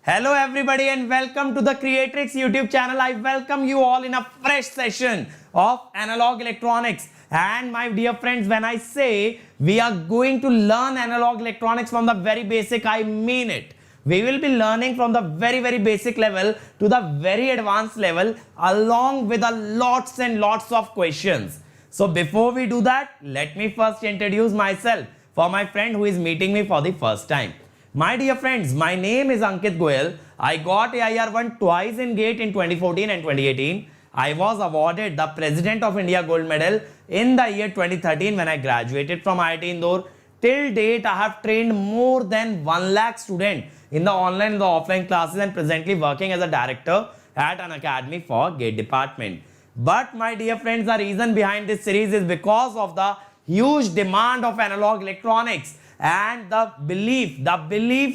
Hello everybody and welcome to the Creatrix YouTube channel. I welcome you all in a fresh session of analog electronics. And my dear friends, when I say we are going to learn analog electronics from the very basic, I mean it. We will be learning from the very basic level to the very advanced level along with a lots and lots of questions. So before we do that, let me first introduce myself for my friend who is meeting me for the first time. My dear friends, my name is Ankit Goyal. I got AIR1 twice in GATE in 2014 and 2018. I was awarded the President of India Gold Medal in the year 2013 when I graduated from IIT Indore. Till date, I have trained more than 1 lakh students in the online and the offline classes and presently working as a director at an academy for GATE department. But my dear friends, the reason behind this series is because of the huge demand of analog electronics and the belief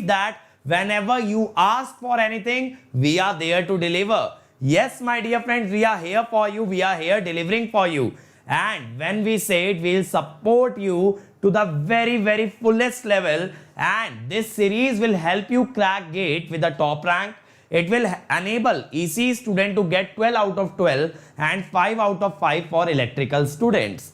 that whenever you ask for anything, we are there to deliver. Yes, my dear friends, we are here for you. We are here delivering for you. And when we say it, we'll support you to the very fullest level. And this series will help you crack GATE with the top rank. It will enable EC student to get 12 out of 12 and 5 out of 5 for electrical students.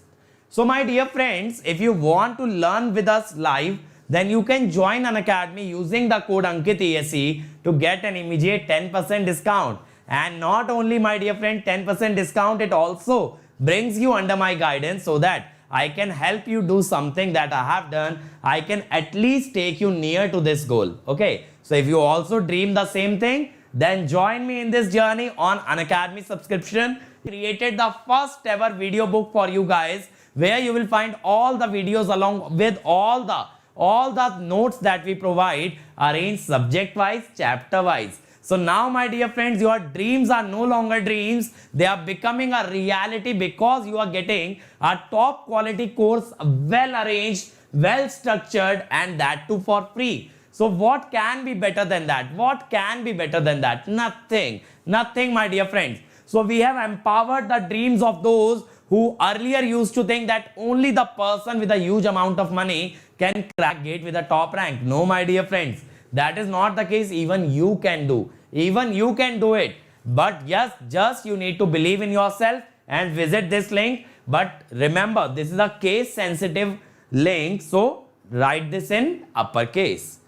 So my dear friends, if you want to learn with us live, then you can join an academy using the code AnkitESE to get an immediate 10% discount. And not only, my dear friend, 10% discount, it also brings you under my guidance so that I can help you do something that I have done. I can at least take you near to this goal. Okay. So if you also dream the same thing, then join me in this journey on Unacademy subscription. Created the first ever video book for you guys, where you will find all the videos along with all the notes that we provide arranged subject wise, chapter wise. So now, my dear friends, your dreams are no longer dreams. They are becoming a reality because you are getting a top quality course, well arranged, well structured, and that too for free. So what can be better than that? What can be better than that? Nothing, my dear friends. So we have empowered the dreams of those who earlier used to think that only the person with a huge amount of money can crack GATE with a top rank. No, my dear friends, that is not the case. Even you can do. Even you can do it. But yes, just you need to believe in yourself and visit this link. But remember, this is a case sensitive link. So write this in uppercase.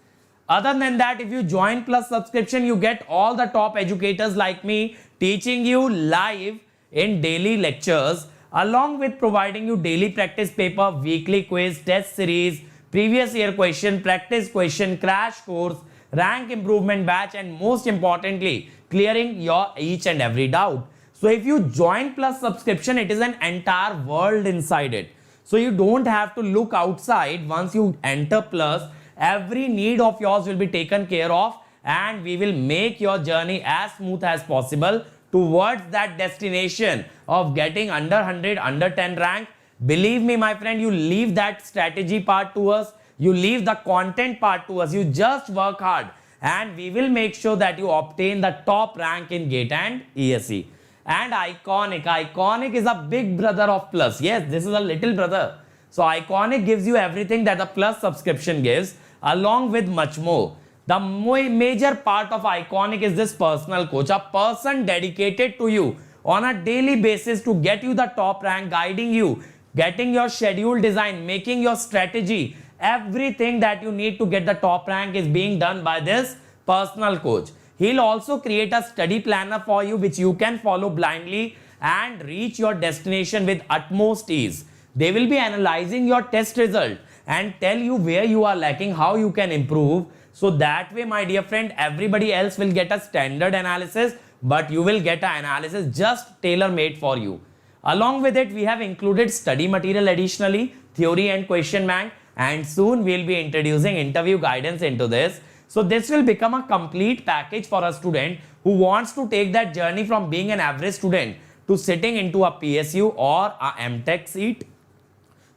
Other than that, if you join plus subscription, you get all the top educators like me teaching you live in daily lectures, along with providing you daily practice paper, weekly quiz, test series, previous year question, practice question, crash course, rank improvement batch, and most importantly, clearing your each and every doubt. So if you join plus subscription, it is an entire world inside it. So you don't have to look outside. Once you enter plus, every need of yours will be taken care of and we will make your journey as smooth as possible towards that destination of getting under 100, under 10 rank. Believe me, my friend, you leave that strategy part to us. You leave the content part to us. You just work hard and we will make sure that you obtain the top rank in GATE and ESE. And Iconic is a big brother of Plus. Yes, this is a little brother. So Iconic gives you everything that the Plus subscription gives, along with much more. The major part of Iconic is this personal coach, a person dedicated to you on a daily basis to get you the top rank, guiding you, getting your schedule design, making your strategy. Everything that you need to get the top rank is being done by this personal coach. He'll also create a study planner for you which you can follow blindly and reach your destination with utmost ease. They will be analyzing your test result and tell you where you are lacking, how you can improve. So that way, my dear friend, everybody else will get a standard analysis, but you will get an analysis just tailor-made for you. Along with it, we have included study material additionally, theory and question bank, and soon we'll be introducing interview guidance into this. So this will become a complete package for a student who wants to take that journey from being an average student to sitting into a PSU or a MTech seat.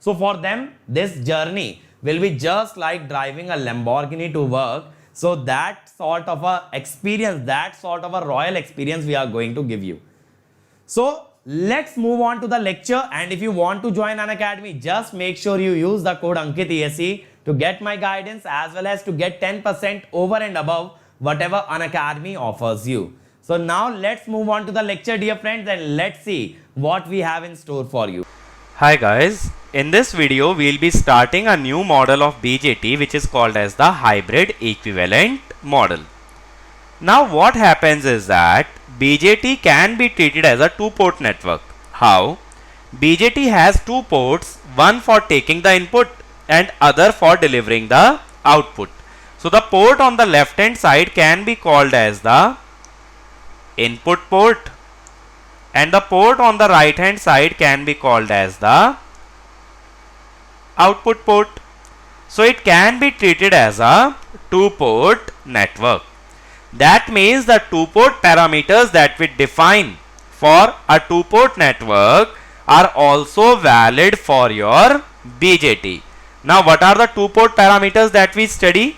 So for them, this journey will be just like driving a Lamborghini to work. So that sort of a experience, that sort of a royal experience we are going to give you. So let's move on to the lecture. And if you want to join an academy, just make sure you use the code AnkitESE to get my guidance as well as to get 10% over and above whatever Unacademy offers you. So now let's move on to the lecture, dear friends, and let's see what we have in store for you. Hi guys, in this video we will be starting a new model of BJT which is called as the hybrid equivalent model. Now what happens is that BJT can be treated as a two-port network. How? BJT has two ports, one for taking the input and other for delivering the output. So the port on the left hand side can be called as the input port and the port on the right hand side can be called as the output port. So it can be treated as a two-port network. That means the two-port parameters that we define for a two-port network are also valid for your BJT. Now what are the two-port parameters that we study?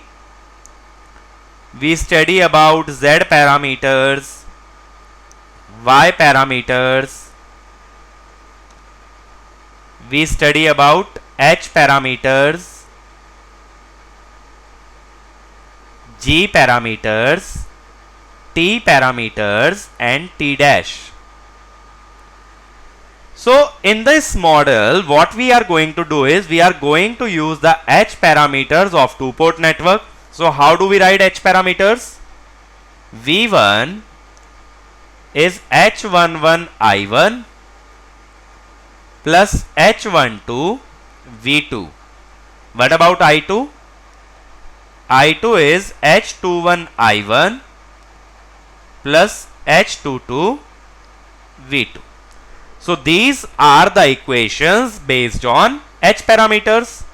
We study about Z parameters, Y parameters, we study about H parameters, G parameters, T parameters and T dash. So in this model what we are going to do is we are going to use the H parameters of two-port network. So how do we write H parameters? V1 is H11 I1 plus H12 V2. What about I2? I2 is H21 I1 plus H22 V2. So these are the equations based on H parameters.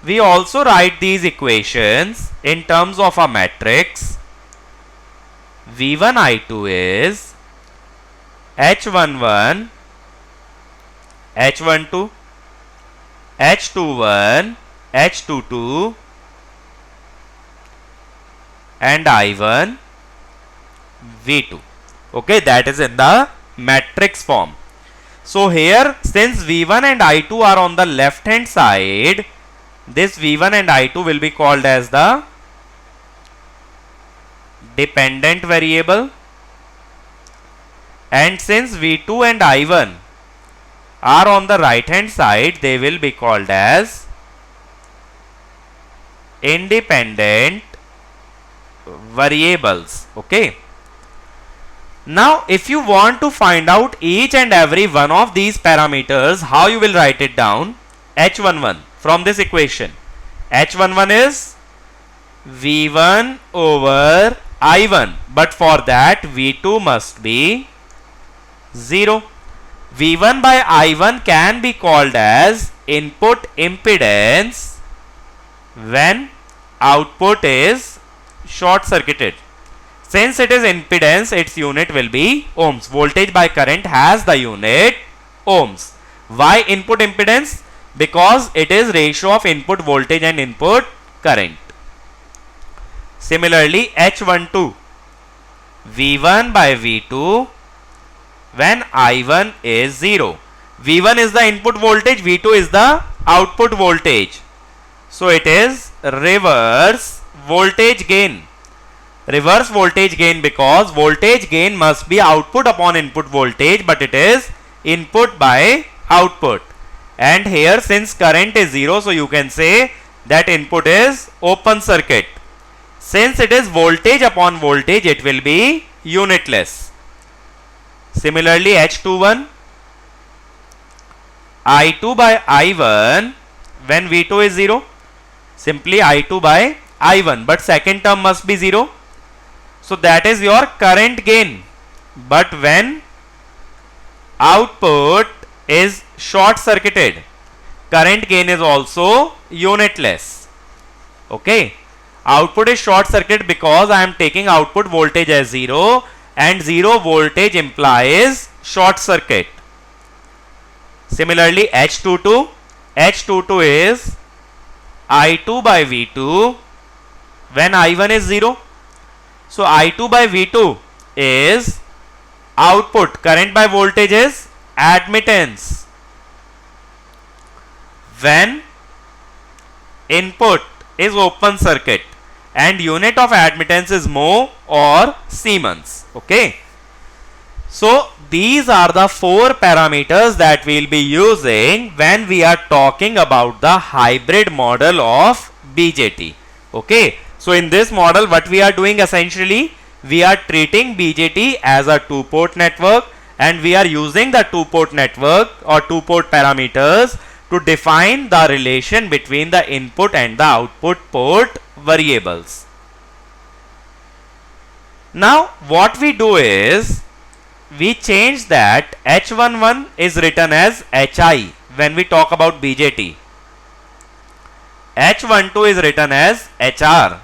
We also write these equations in terms of a matrix. V1 I2 is H11 H12 H21 H22 and I1 V2. Okay, that is in the matrix form. So here since V1 and I2 are on the left hand side, this V1 and I2 will be called as the dependent variable, and since V2 and I1 are on the right hand side, they will be called as independent variables. Okay. Now if you want to find out each and every one of these parameters, how you will write it down? H11 from this equation. H11 is V1 over I1, but for that V2 must be 0. V1 by I1 can be called as input impedance when output is short circuited. Since it is impedance, its unit will be ohms. Voltage by current has the unit ohms. Why input impedance? Because it is ratio of input voltage and input current. Similarly, H12 V1 by V2 when I1 is 0. V1 is the input voltage, V2 is the output voltage. So it is reverse voltage gain. Reverse voltage gain because voltage gain must be output upon input voltage, but it is input by output. And here since current is 0, so you can say that input is open circuit. Since it is voltage upon voltage, it will be unitless. Similarly, H21 I2 by I1 when V2 is 0, simply I2 by I1, but second term must be 0. So that is your current gain. But when output is short circuited, current gain is also unitless. Okay. Output is short circuited because I am taking output voltage as 0 and 0 voltage implies short circuit. Similarly, H22 is I2 by V2 when I1 is 0. So I2 by V2 is output, current by voltage is admittance. When input is open circuit, and unit of admittance is mho or Siemens. Okay. So these are the four parameters that we will be using when we are talking about the hybrid model of BJT. Okay. So in this model, what we are doing essentially, we are treating BJT as a two-port network, and we are using the two-port network or two-port parameters to define the relation between the input and the output port variables. Now what we do is, we change that H11 is written as HI when we talk about BJT. H12 is written as HR.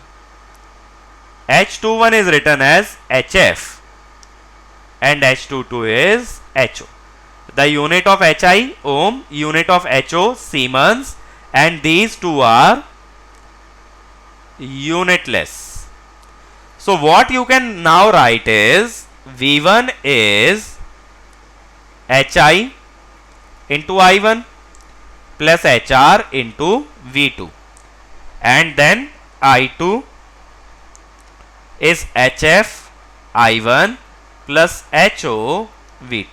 H21 is written as HF. And H22 is HO. The unit of HI ohm, unit of HO Siemens, and these two are unitless. So what you can now write is, V1 is HI into I1 plus HR into V2, and then I2 is HF I1 plus HO V2.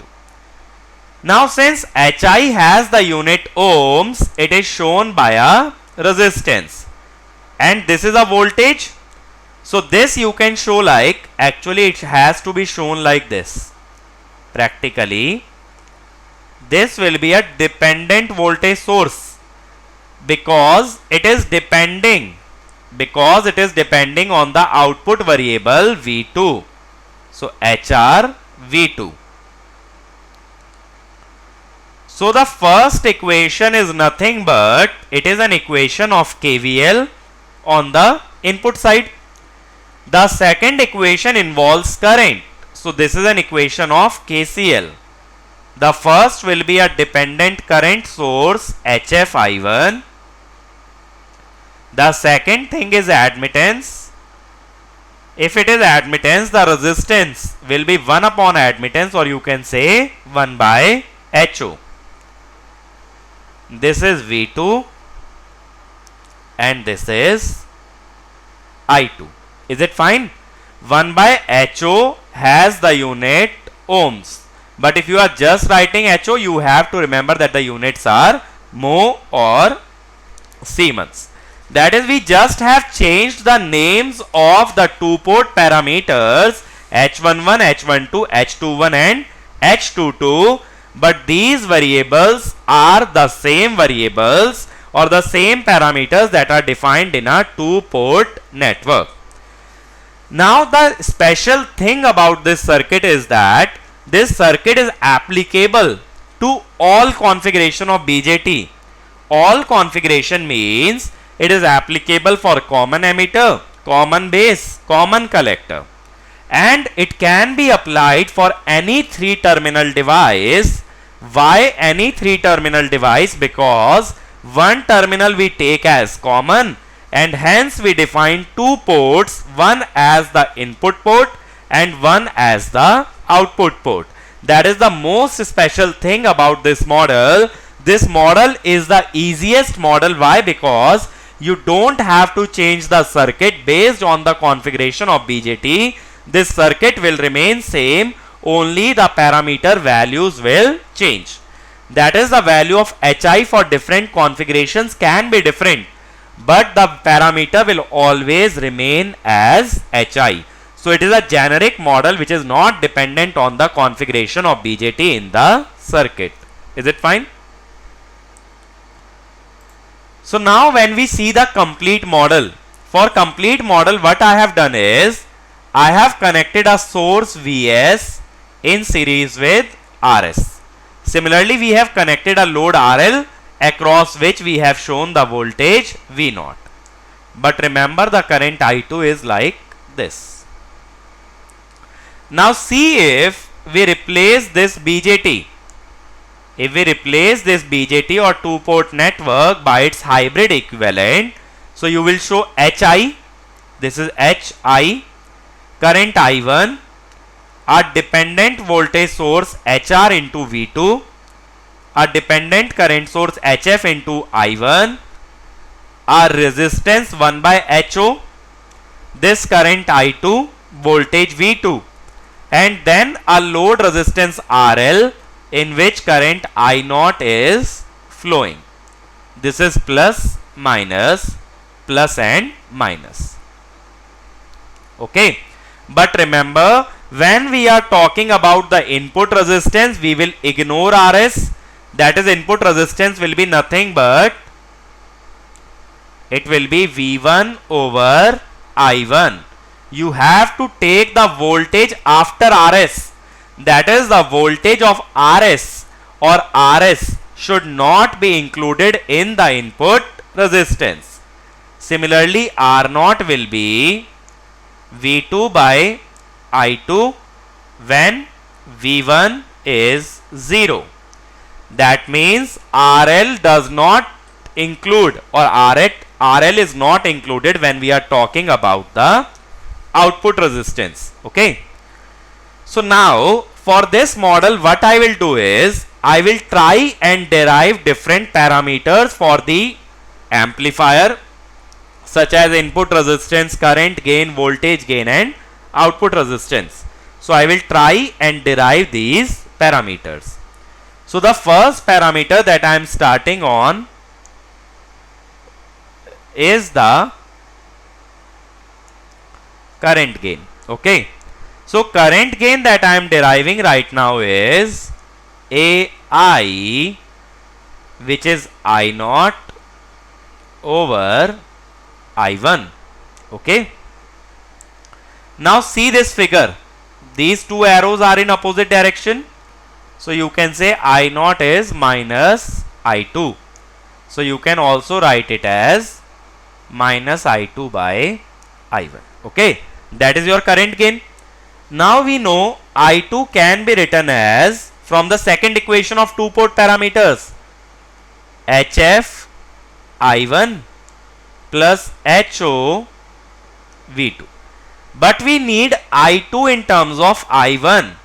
Now since HI has the unit ohms, it is shown by a resistance, and this is a voltage. So this you can show like, actually it has to be shown like this. Practically, this will be a dependent voltage source because it is depending on the output variable V2. So HR V2. So the first equation is nothing but it is an equation of KVL on the input side. The second equation involves current. So this is an equation of KCL. The first will be a dependent current source HF I1. The second thing is admittance. If it is admittance, the resistance will be 1 upon admittance, or you can say 1 by HO. This is V2 and this is I2. Is it fine? 1 by HO has the unit ohms. But if you are just writing HO, you have to remember that the units are mho or Siemens. That is, we just have changed the names of the two-port parameters H11, H12, H21 and H22. But these variables are the same variables or the same parameters that are defined in a two-port network. Now the special thing about this circuit is that this circuit is applicable to all configuration of BJT. All configuration means it is applicable for common emitter, common base, common collector, and it can be applied for any 3-terminal device. Why any 3-terminal device? Because one terminal we take as common, and hence we define two ports, one as the input port and one as the output port. That is the most special thing about this model. This model is the easiest model. Why? Because you don't have to change the circuit based on the configuration of BJT. This circuit will remain same, only the parameter values will change. That is, the value of HI for different configurations can be different, but the parameter will always remain as HI. So it is a generic model which is not dependent on the configuration of BJT in the circuit. Is it fine? So now when we see the complete model, for complete model what I have done is, I have connected a source Vs in series with Rs. Similarly, we have connected a load RL across which we have shown the voltage V0. But remember, the current I2 is like this. Now see if we replace this BJT. If we replace this BJT or two-port network by its hybrid equivalent, so you will show HI, this is HI, current I1, a dependent voltage source HR into V2, a dependent current source HF into I1, a resistance 1 by HO, this current I2, voltage V2, and then a load resistance RL in which current I0 is flowing. This is plus, minus, plus and minus. Okay. But remember, when we are talking about the input resistance, we will ignore RS. That is, input resistance will be nothing but it will be V1 over I1. You have to take the voltage after RS. That is, the voltage of RS or RS should not be included in the input resistance. Similarly, R0 will be V2 by I2 when V1 is 0. That means RL does not include, or RL is not included when we are talking about the output resistance. Okay. So now for this model, what I will do is I will try and derive different parameters for the amplifier, such as input resistance, current gain, voltage gain and output resistance. So I will try and derive these parameters. So the first parameter that I am starting on is the current gain. Okay. So current gain that I am deriving right now is AI, which is I0 over I1. Okay. Now see this figure. These two arrows are in opposite direction. So you can say I0 is minus I2. So you can also write it as minus I2 by I1. Okay. That is your current gain. Now we know I2 can be written as, from the second equation of two port parameters, HF I1 plus HO V2. But we need I2 in terms of I1.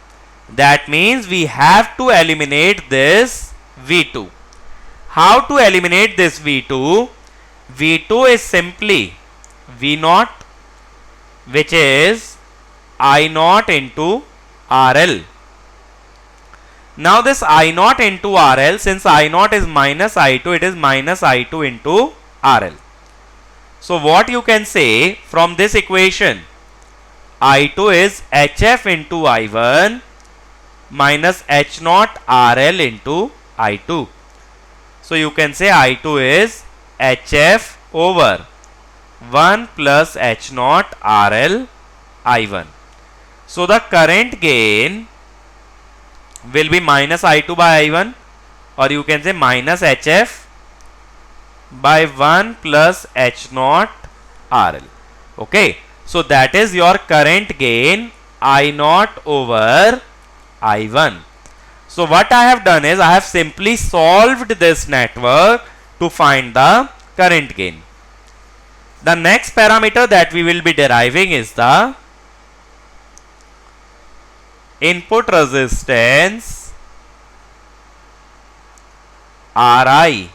That means we have to eliminate this V2. How to eliminate this V2? V2 is simply V0, which is I0 into RL. Now this I0 into RL, since I0 is minus I2, it is minus I2 into RL. So what you can say from this equation, I2 is HF into I1 minus H0 RL into I2. So you can say I2 is HF over 1 plus H0 RL I1. So the current gain will be minus I2 by I1, or you can say minus HF by 1 plus H0 RL. Okay. So that is your current gain I0 over I1. So what I have done is I have simply solved this network to find the current gain. The next parameter that we will be deriving is the input resistance Ri.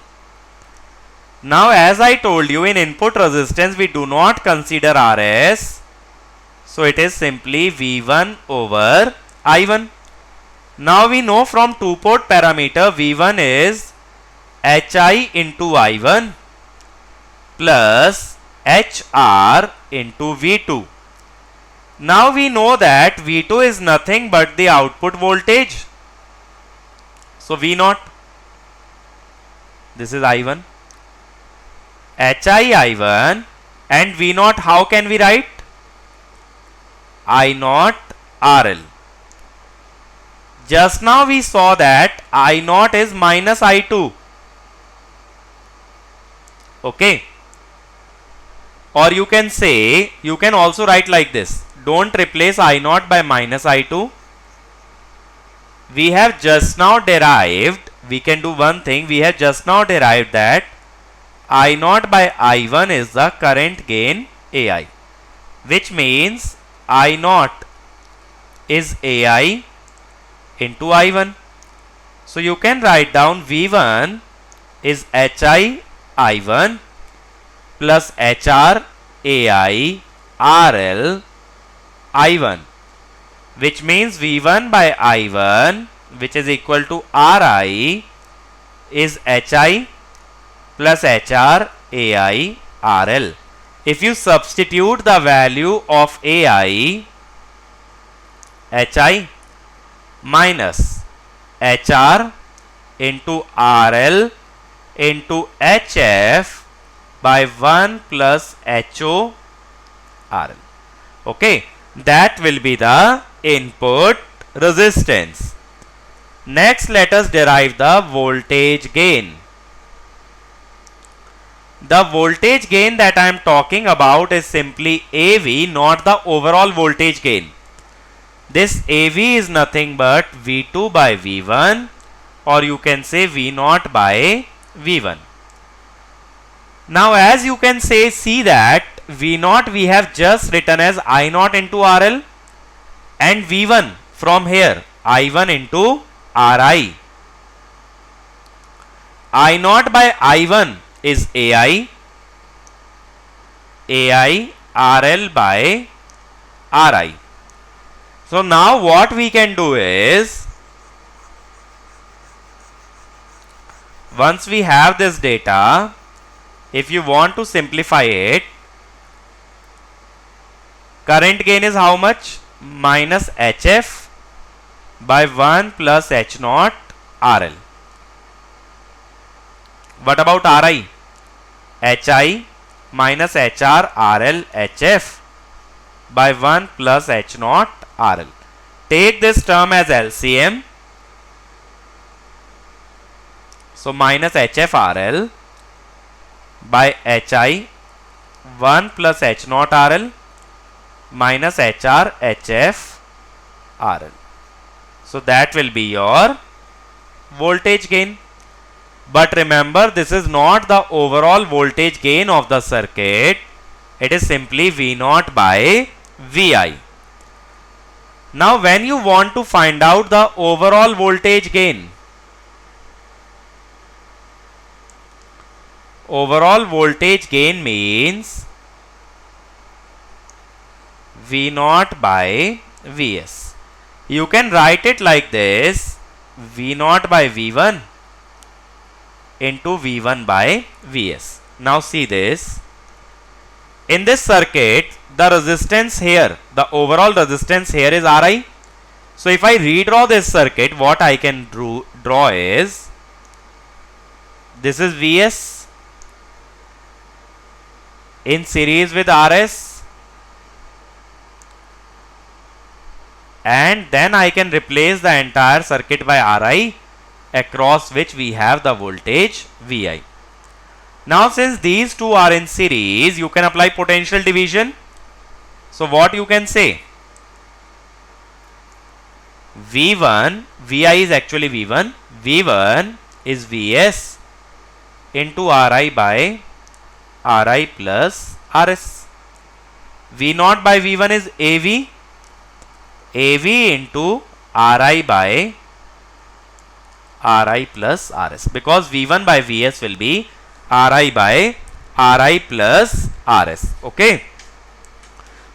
Now as I told you, in input resistance we do not consider Rs. So it is simply V1 over I1. Now we know from two port parameter V1 is Hi into I1 plus HR into V2. Now we know that V2 is nothing but the output voltage. So V0, this is I1, Hi I1 and V0, how can we write? I0 RL. Just now we saw that I0 is minus I2. Okay. Or you can say, you can also write like this. Don't replace I0 by minus I2. We have just now derived, we can do one thing, we have just now derived that I0 by I1 is the current gain AI, which means I0 is AI into I1. So you can write down V1 is Hi I1 plus HR AI RL I1, which means V1 by I1, which is equal to Ri, is HI plus HR AI RL. If you substitute the value of AI, HI minus HR into RL into HF by 1 plus HO RL. Okay, that will be the input resistance. Next, let us derive the voltage gain. The voltage gain that I am talking about is simply AV, not the overall voltage gain. This AV is nothing but V2 by V1, or you can say V0 by V1. Now, as you can see that V0 we have just written as I0 into RL, and V1 from here I1 into RI. I0 by I1 is AI, AI RL by RI. So now what we can do is, once we have this data, if you want to simplify it, current gain is how much? Minus HF by 1 plus H0 RL. What about RI? HI minus HR RL HF by 1 plus H0 RL. Take this term as LCM. So minus HF RL by HI 1 plus H0 RL minus HR HF RL. So that will be your voltage gain. But remember, this is not the overall voltage gain of the circuit. It is simply V0 by Vi. Now when you want to find out the overall voltage gain, overall voltage gain means V0 by Vs. You can write it like this: V0 by V1 into V1 by Vs. Now see this. In this circuit, the resistance here, the overall resistance here is Ri. So if I redraw this circuit, what I can draw is, this is Vs in series with Rs, and then I can replace the entire circuit by Ri, across which we have the voltage Vi. Now since these two are in series, you can apply potential division. So what you can say? V1, Vi is actually V1, V1 is Vs into Ri by Ri plus Rs. V0 by V1 is AV, AV into Ri by Ri plus Rs, because V1 by Vs will be Ri by Ri plus Rs. Okay.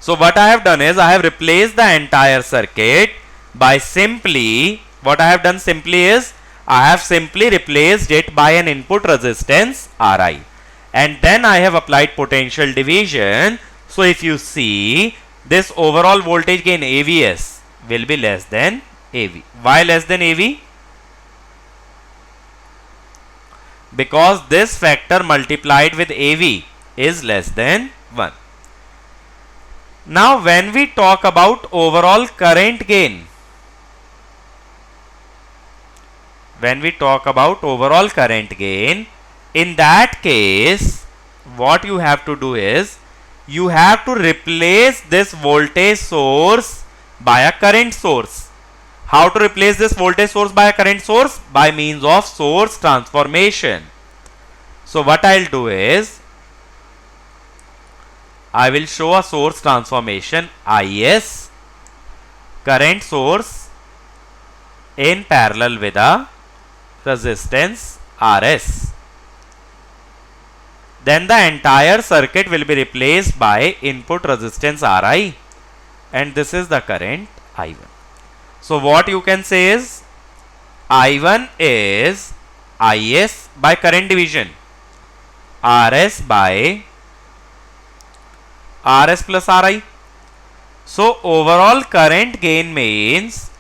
So what I have done is, I have replaced the entire circuit by simply, what I have done simply is, I have simply replaced it by an input resistance Ri, and then I have applied potential division. So if you see, this overall voltage gain AVS will be less than AV. Why less than AV? Because this factor multiplied with AV is less than 1. Now when we talk about overall current gain, in that case, what you have to do is, you have to replace this voltage source by a current source. How to replace this voltage source by a current source? By means of source transformation. So what I'll do is, I will show a source transformation Is, current source, in parallel with a resistance Rs. then the entire circuit will be replaced by input resistance Ri, and this is the current I1. So what you can say is I1 is Is by current division, Rs by Rs plus Ri. So overall current gain means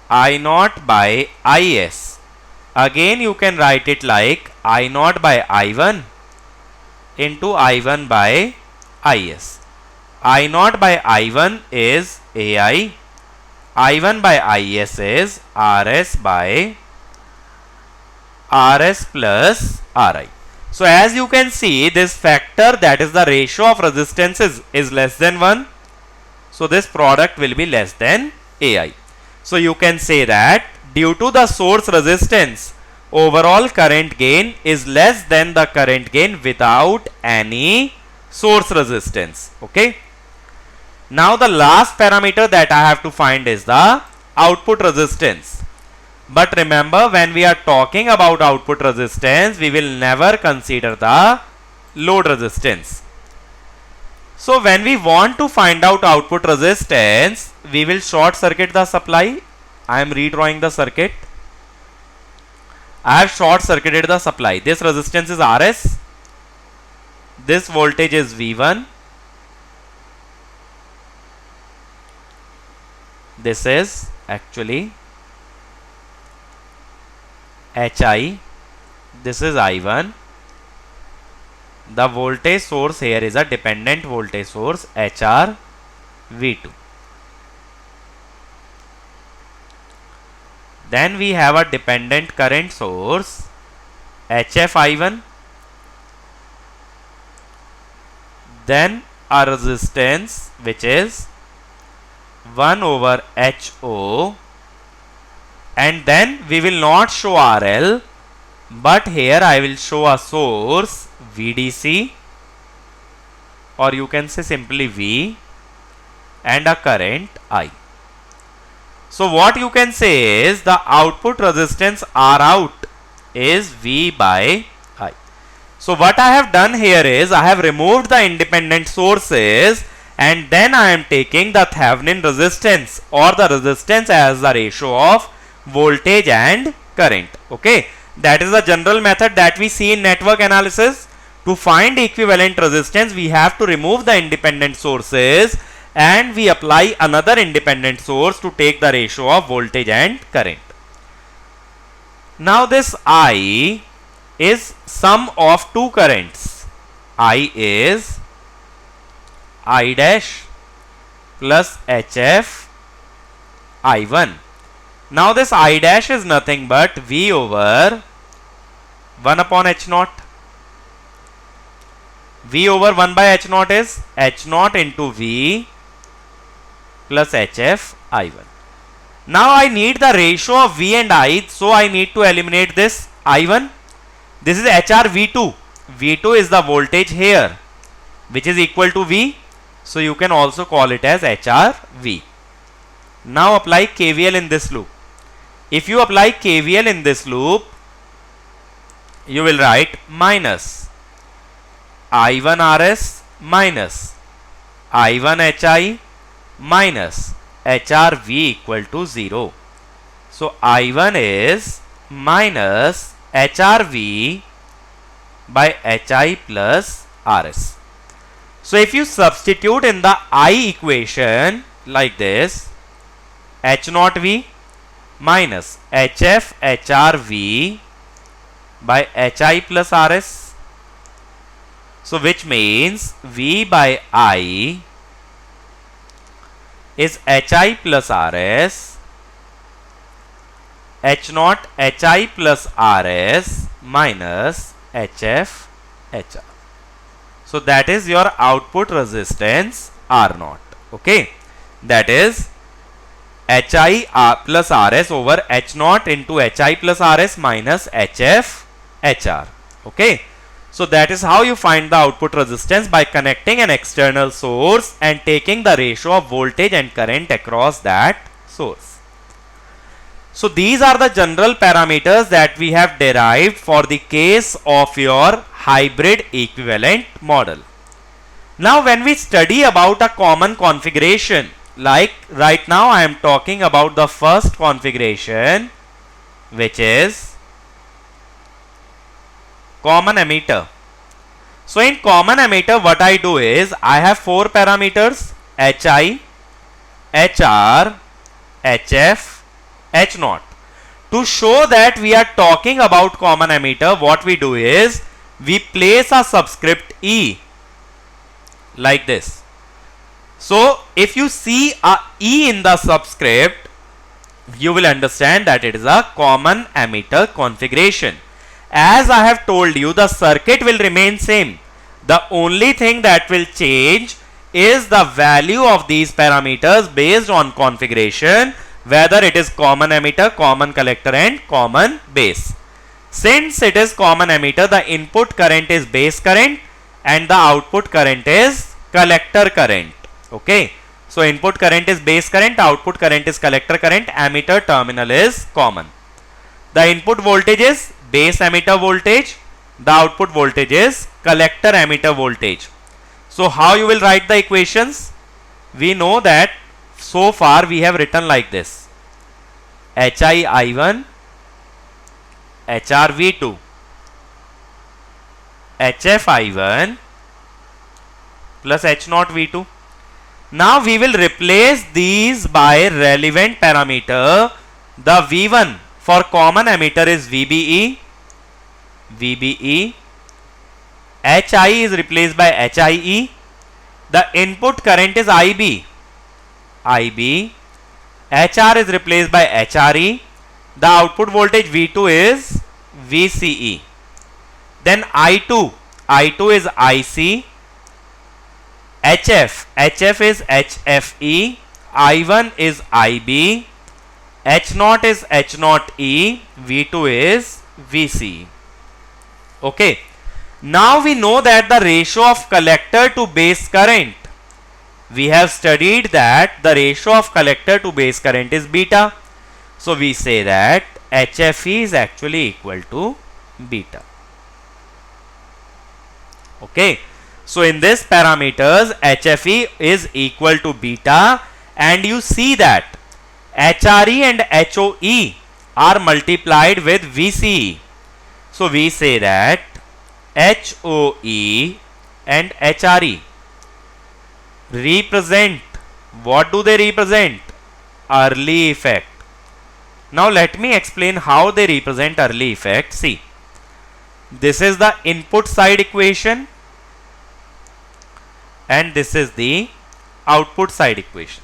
I0 by Is. Again you can write it like I0 by I1 into I1 by Is. I0 by I1 is Ai. I1 by Is is Rs by Rs plus Ri. So as you can see, this factor, that is the ratio of resistances, is less than 1. So this product will be less than Ai. So you can say that due to the source resistance, overall current gain is less than the current gain without any source resistance. Okay. Now the last parameter that I have to find is the output resistance. But remember, when we are talking about output resistance, we will never consider the load resistance. So when we want to find out output resistance, we will short circuit the supply. I am redrawing the circuit. I have short circuited the supply. This resistance is Rs. This voltage is V1. This is actually Hi. This is I1. The voltage source here is a dependent voltage source HR V2. Then we have a dependent current source HF I1. Then a resistance which is 1 over HO, and then we will not show RL, but here I will show a source VDC, or you can say simply V, and a current I. So what you can say is the output resistance R out is V by I. So what I have done here is I have removed the independent sources, and then I am taking the Thevenin resistance or the resistance as the ratio of voltage and current. Okay, that is the general method that we see in network analysis. To find equivalent resistance, we have to remove the independent sources and we apply another independent source to take the ratio of voltage and current. Now this I is sum of two currents. I is I dash plus HF I1. Now this I dash is nothing but V over 1 upon H naught. V over 1 by H naught is H naught into V plus HF I1. Now I need the ratio of V and I, so I need to eliminate this I1. This is HR V2. V2 is the voltage here, which is equal to V. So you can also call it as HRV. Now apply KVL in this loop. If you apply KVL in this loop, you will write minus I1RS minus I1HI minus HRV equal to 0. So I1 is minus HRV by HI plus RS. So if you substitute in the I equation like this, H naught V minus HF HRV by HI plus RS. So which means V by I is HI plus RS, H naught HI plus RS minus HF HR. So that is your output resistance R naught. Okay, that is HI plus RS over H naught into HI plus RS minus HF HR. Okay, so that is how you find the output resistance, by connecting an external source and taking the ratio of voltage and current across that source. So these are the general parameters that we have derived for the case of your hybrid equivalent model. Now when we study about a common configuration, like right now I am talking about the first configuration, which is common emitter. So in common emitter, what I do is I have 4 parameters: HI, HR, HF, H0. To show that we are talking about common emitter, what we do is we place a subscript E like this. So if you see a E in the subscript, you will understand that it is a common emitter configuration. As I have told you, the circuit will remain same. The only thing that will change is the value of these parameters based on configuration, whether it is common emitter, common collector and common base. Since it is common emitter, the input current is base current and the output current is collector current. Okay. So input current is base current, output current is collector current, emitter terminal is common. The input voltage is base emitter voltage, the output voltage is collector emitter voltage. So how you will write the equations? We know that so far we have written like this: HI I1, HR V2, HF I1 plus H0 V2. Now we will replace these by relevant parameter. The V1 for common emitter is VBE, VBE. HI is replaced by HIE. The input current is IB, IB. HR is replaced by HRE. The output voltage V2 is VCE. Then I2, I2 is IC. HF is HFE. I1 is IB. H0 is H0E. V2 is VCE. Okay. Now we know that the ratio of collector to base current, we have studied that the ratio of collector to base current is beta. So we say that HFE is actually equal to beta. Okay. So in this parameters, HFE is equal to beta, and you see that HRE and HOE are multiplied with VCE. So we say that HOE and HRE represent, what do they represent? Early effect. Now let me explain how they represent early effect. See, this is the input side equation and this is the output side equation.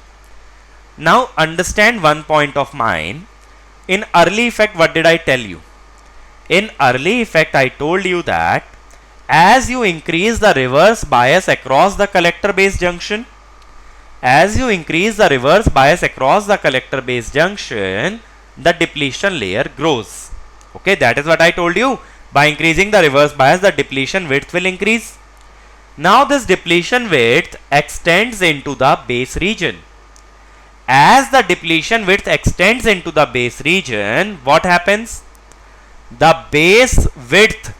Now understand one point of mine. In early effect, what did I tell you? In early effect, I told you that as you increase the reverse bias across the collector base junction, the depletion layer grows. Okay, that is what I told you. By increasing the reverse bias, the depletion width will increase. Now this depletion width extends into the base region. As the depletion width extends into the base region, what happens? The base width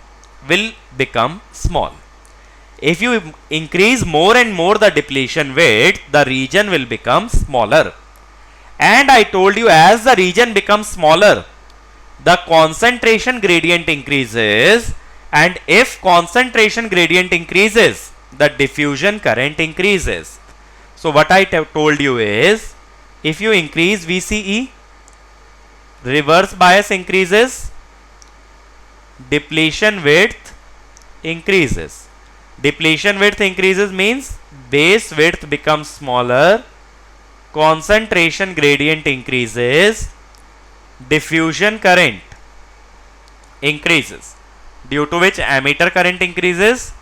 will become small. If you increase more and more the depletion width, the region will become smaller. And I told you, as the region becomes smaller, the concentration gradient increases, and if concentration gradient increases, the diffusion current increases. So what I told you is, if you increase VCE, reverse bias increases, depletion width increases. Depletion width increases means base width becomes smaller, concentration gradient increases, diffusion current increases, due to which emitter current increases,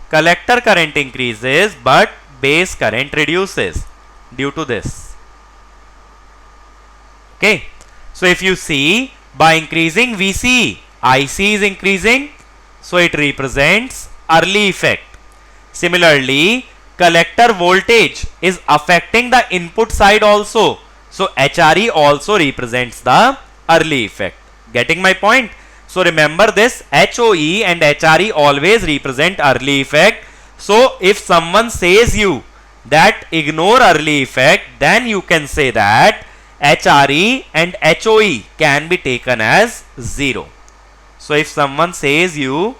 collector current increases, but base current reduces due to this. Okay. So if you see, by increasing VCE, IC is increasing, so it represents early effect. Similarly, collector voltage is affecting the input side also, so HRE also represents the early effect. Getting my point? So remember this, HOE and HRE always represent early effect. So if someone says you that ignore early effect, then you can say that HRE and HOE can be taken as 0. So if someone says you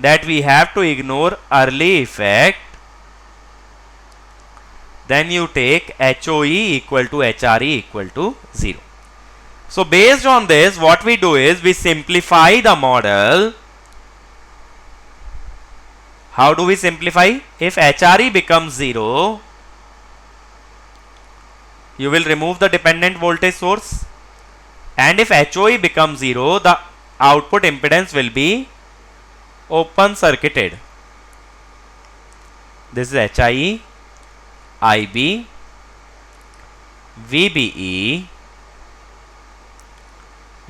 that we have to ignore early effect, then you take HOE equal to HRE equal to 0. So based on this, what we do is we simplify the model. How do we simplify? If HRE becomes 0, you will remove the dependent voltage source, and if HOE becomes 0, the output impedance will be open circuited. This is HIE, IB, VBE,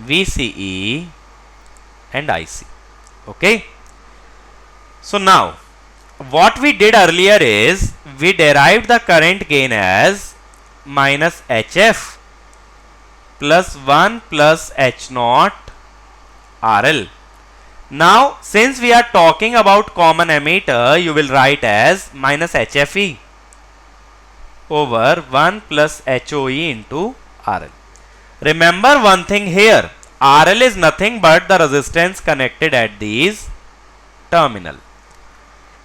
VCE and IC. Okay. So now what we did earlier is we derived the current gain as minus HF plus 1 plus H naught RL. Now since we are talking about common emitter, you will write as minus HFE over 1 plus HOE into RL. Remember one thing here, RL is nothing but the resistance connected at these terminal.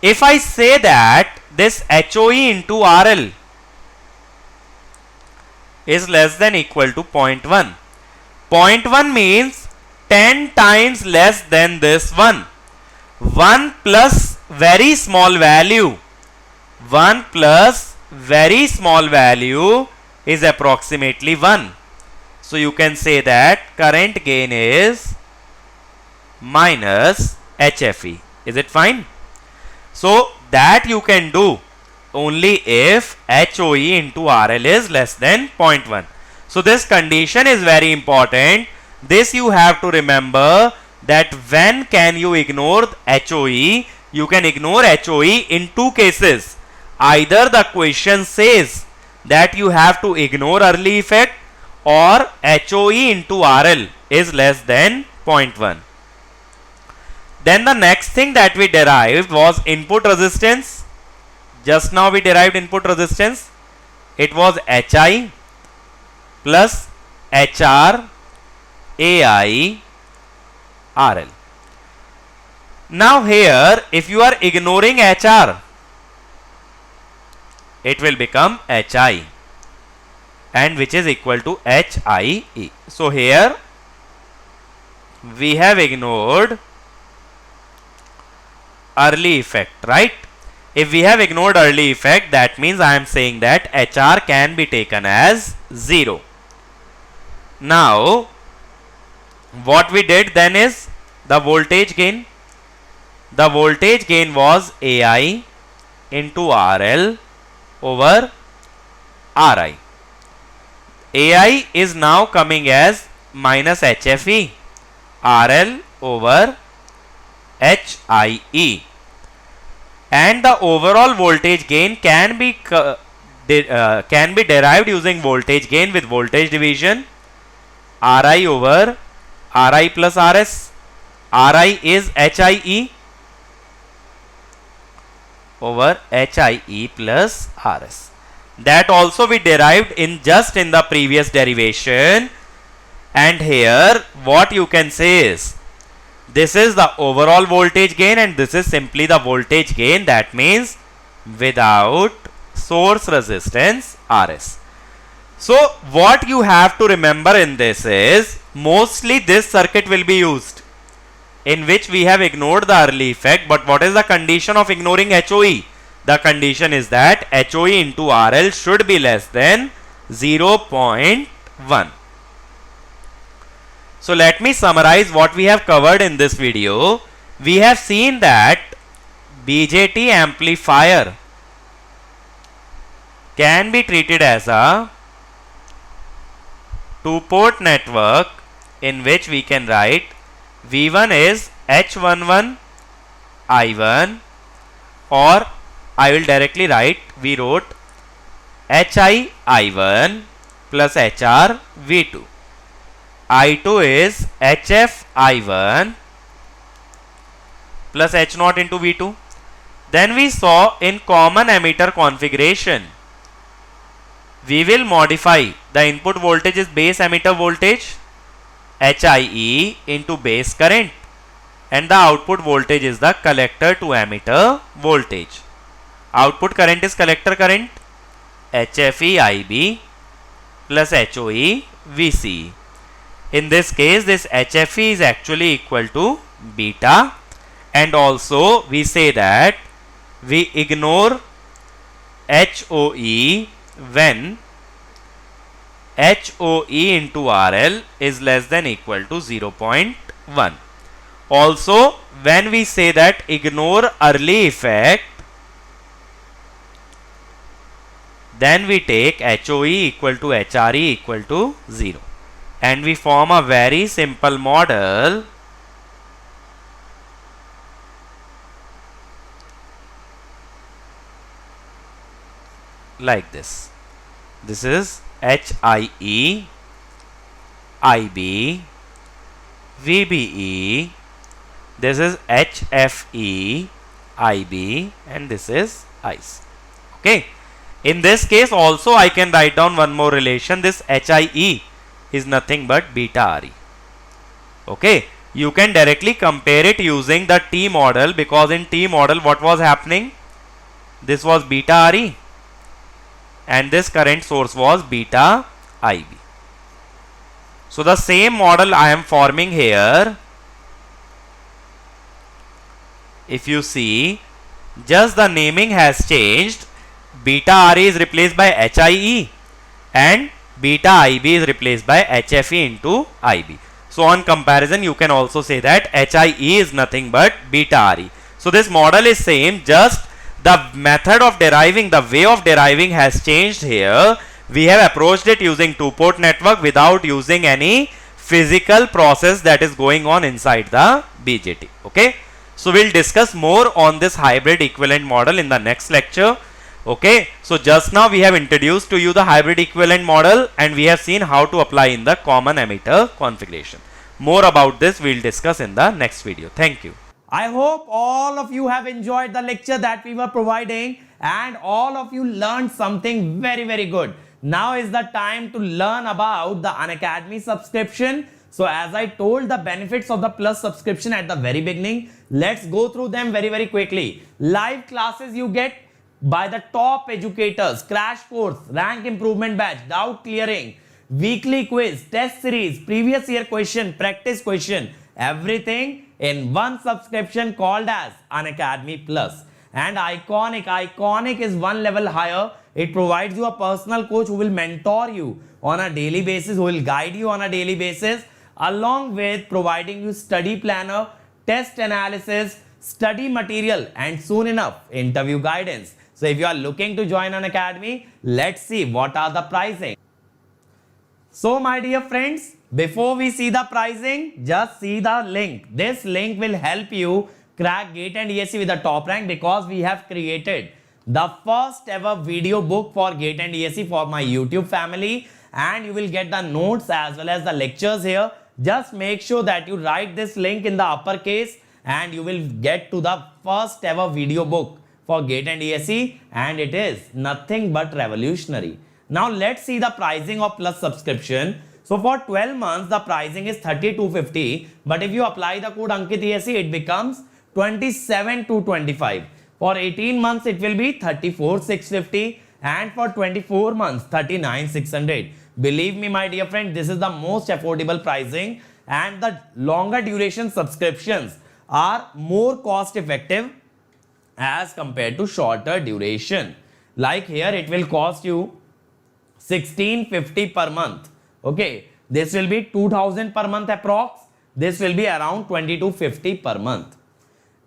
If I say that this HOE into RL is less than equal to 0.1, 0.1 means 10 times less than this 1. 1 plus very small value, 1 plus very small value is approximately 1. So you can say that current gain is minus HFE. Is it fine? So that you can do only if HOE into RL is less than 0.1. So this condition is very important. This you have to remember, that when can you ignore HOE? You can ignore HOE in two cases. Either the question says that you have to ignore early effect, or HOE into RL is less than 0.1. Then the next thing that we derived was input resistance. Just now we derived input resistance. It was HI plus HR AI RL. Now here if you are ignoring HR, it will become HI, and which is equal to HIE. So here we have ignored early effect, right? If we have ignored early effect, that means I am saying that HR can be taken as 0. Now what we did then is the voltage gain. The voltage gain was AI into RL over RI. AI is now coming as minus HFE, RL over HIE, and the overall voltage gain can be derived using voltage gain with voltage division. RI over RI plus RS. RI is HIE over HIE plus RS. That also we derived in the previous derivation. And here what you can say is, this is the overall voltage gain and this is simply the voltage gain, that means without source resistance RS. So what you have to remember in this is, mostly this circuit will be used in which we have ignored the early effect. But what is the condition of ignoring HOE? The condition is that HOE into RL should be less than 0.1. So let me summarize what we have covered in this video. We have seen that BJT amplifier can be treated as a two-port network in which we can write V1 is H11 I1, or I will directly write, we wrote HI I1 plus HR V2. I2 is HF I1 plus H naught into V2. Then we saw in common emitter configuration, we will modify the input voltage is base emitter voltage HIE into base current, and the output voltage is the collector to emitter voltage. Output current is collector current HFE IB plus HOE VCE. In this case, this HFE is actually equal to beta, and also we say that we ignore HOE when HOE into RL is less than equal to 0.1. Also, when we say that ignore early effect, then we take HOE equal to HRE equal to 0, and we form a very simple model like this. This is HIE, IB, VBE, this is HFE, IB, and this is IC. Okay. In this case also I can write down one more relation. This HIE is nothing but beta RE. Okay. You can directly compare it using the T model, because in T model what was happening? This was beta RE and this current source was beta IB. So the same model I am forming here. If you see, just the naming has changed. Beta RE is replaced by HIE and beta IB is replaced by HFE into IB. So on comparison, you can also say that HIE is nothing but beta RE. So this model is same, just the method of deriving, the way of deriving has changed here. We have approached it using two-port network without using any physical process that is going on inside the BJT. Okay. So we'll discuss more on this hybrid equivalent model in the next lecture. Okay. So just now we have introduced to you the hybrid equivalent model and we have seen how to apply in the common emitter configuration. More about this we'll discuss in the next video. Thank you. I hope all of you have enjoyed the lecture that we were providing and all of you learned something very good. Now is the time to learn about the Unacademy subscription. So as I told the benefits of the Plus subscription at the very beginning, let's go through them very quickly. Live classes you get by the top educators, crash course, rank improvement batch, doubt clearing, weekly quiz, test series, previous year question, practice question, everything in one subscription called as Unacademy Plus. And Iconic is one level higher. It provides you a personal coach who will mentor you on a daily basis, who will guide you on a daily basis, along with providing you study planner, test analysis, study material, and soon enough interview guidance. So if you are looking to join Unacademy, let's see what are the pricing. So my dear friends, before we see the pricing, just see the link. This link will help you crack GATE and ESE with the top rank, because we have created the first ever video book for GATE and ESE for my YouTube family, and you will get the notes as well as the lectures here. Just make sure that you write this link in the uppercase and you will get to the first ever video book for GATE and ESE, and it is nothing but revolutionary. Now let's see the pricing of Plus subscription. So for 12 months the pricing is 3250, but if you apply the code Ankit ESE, it becomes 27225. For 18 months it will be 34650, and for 24 months 39600. Believe me my dear friend, this is the most affordable pricing, and the longer duration subscriptions are more cost effective as compared to shorter duration. Like here it will cost you 1650 per month. Okay, this will be 2000 per month approx. This will be around 2250 per month.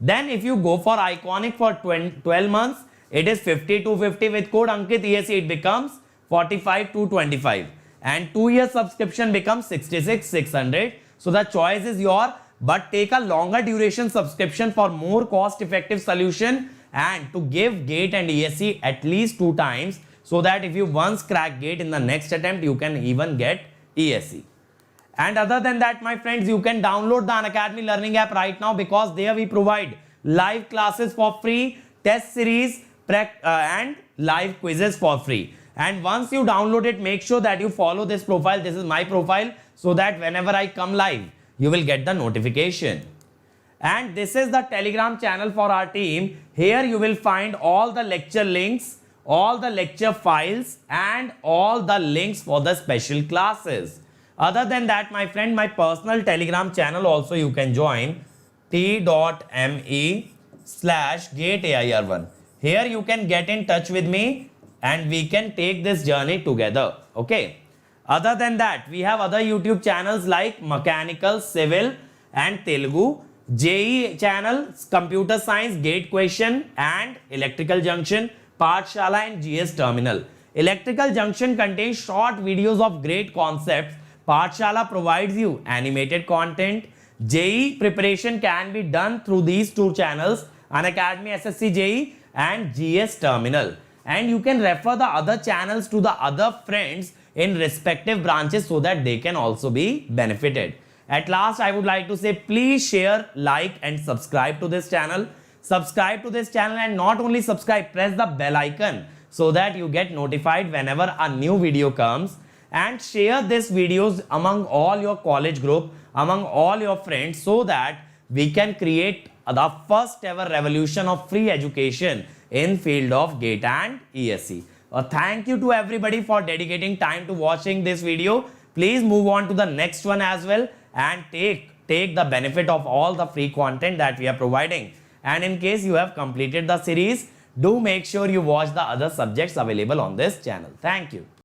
Then if you go for Iconic for 12 months, it is 5250 with code Ankit ESE, it becomes 45225, and 2-year subscription becomes 66600. So the choice is yours, but take a longer duration subscription for more cost effective solution and to give GATE and ESE at least 2 times, so that if you once crack GATE in the next attempt, you can even get ESE. And other than that, my friends, you can download the Unacademy Learning app right now, because there we provide live classes for free, test series, and live quizzes for free. And once you download it, make sure that you follow this profile. This is my profile, so that whenever I come live, you will get the notification. And this is the Telegram channel for our team. Here you will find all the lecture links, all the lecture files, and all the links for the special classes. Other than that, my friend, my personal Telegram channel also you can join, t.me/gateair1. Here you can get in touch with me and we can take this journey together. Okay. Other than that, we have other YouTube channels like Mechanical, Civil, and Telugu, JEE channel, Computer Science, Gate Question, and Electrical Junction, Pathshala, and GS Terminal. Electrical Junction contains short videos of great concepts. Pathshala provides you animated content. JEE preparation can be done through these two channels, Unacademy SSC JEE and GS Terminal. And you can refer the other channels to the other friends in respective branches, so that they can also be benefited. At last, I would like to say, please share, like, and subscribe to this channel. Subscribe to this channel, and not only subscribe, press the bell icon so that you get notified whenever a new video comes. And share these videos among all your college group, among all your friends, so that we can create the first ever revolution of free education in field of GATE and ESE. Thank you to everybody for dedicating time to watching this video. Please move on to the next one as well, and take the benefit of all the free content that we are providing. And in case you have completed the series, do make sure you watch the other subjects available on this channel. Thank you.